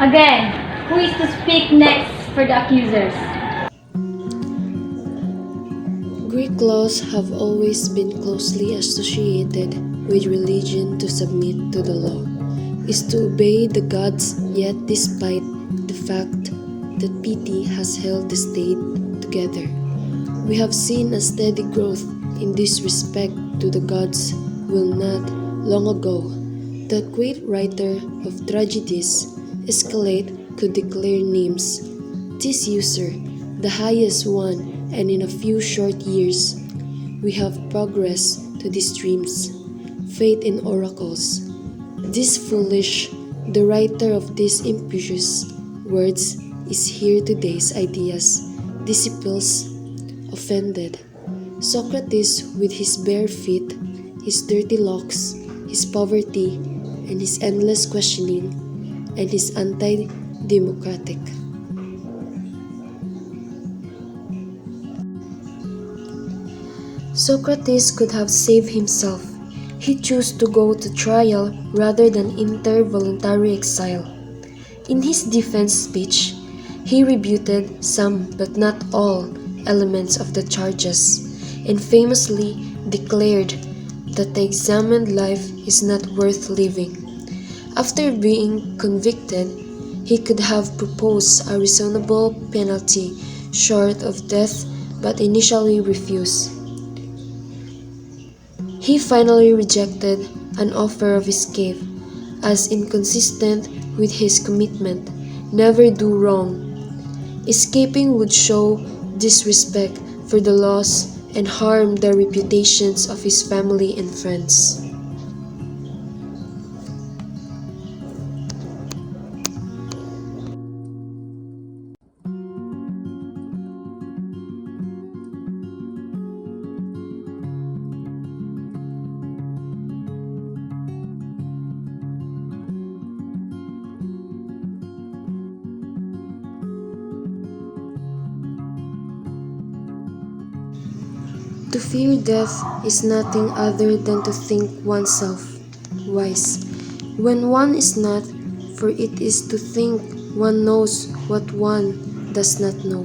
Again, who is to speak next for the accusers? Greek laws have always been closely associated with religion. To submit to the law is to obey the gods, yet despite the fact that piety has held the state together, we have seen a steady growth in this respect to the gods. Will not long ago, the great writer of tragedies, Aeschylus, could declare names, this user, the highest one, and in a few short years, we have progressed to these dreams, faith in oracles. This foolish, the writer of these impious words, is here today's ideas, disciples offended. Socrates with his bare feet, his dirty locks, his poverty, and his endless questioning, and his anti-democratic. Socrates could have saved himself. He chose to go to trial rather than enter voluntary exile. In his defense speech, he rebutted some but not all elements of the charges, and famously declared that the examined life is not worth living. After being convicted, he could have proposed a reasonable penalty short of death, but initially refused. He finally rejected an offer of escape as inconsistent with his commitment, never do wrong. Escaping would show disrespect for the laws and harm the reputations of his family and friends. To fear death is nothing other than to think oneself wise, when one is not, for it is to think one knows what one does not know.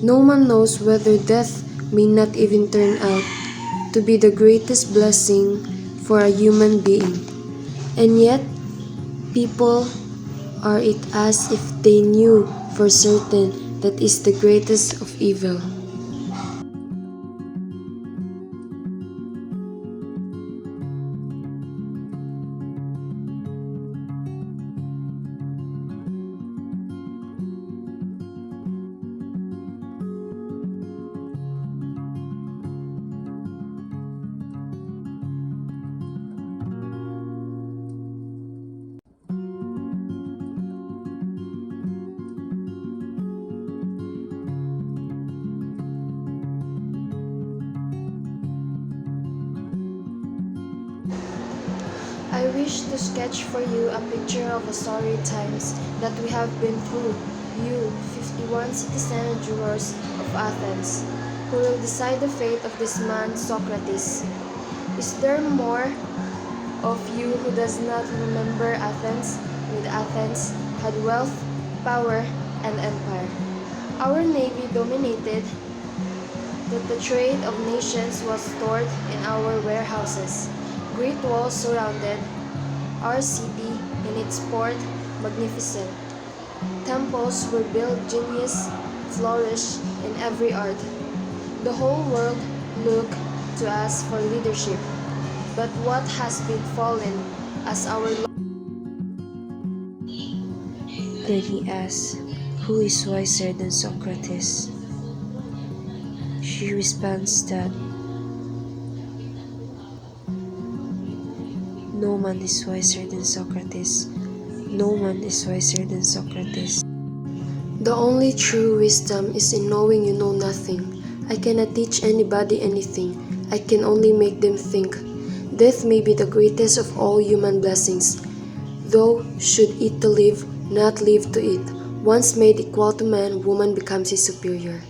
No one knows whether death may not even turn out to be the greatest blessing for a human being, and yet people are it as if they knew for certain that is the greatest of evil. I wish to sketch for you a picture of the sorry times that we have been through, you, 51 citizen jurors of Athens, who will decide the fate of this man Socrates. Is there more of you who does not remember Athens, with Athens had wealth, power, and empire? Our navy dominated, that the trade of nations was stored in our warehouses. Great walls surrounded our city, and its port magnificent. Temples were built, genius flourished in every art. The whole world looked to us for leadership. But what has befallen as our Then he asked, "Who is wiser than Socrates?" She responds that no man is wiser than Socrates. No man is wiser than Socrates. The only true wisdom is in knowing you know nothing. I cannot teach anybody anything. I can only make them think. Death may be the greatest of all human blessings, though should eat to live, not live to eat. Once made equal to man, woman becomes his superior.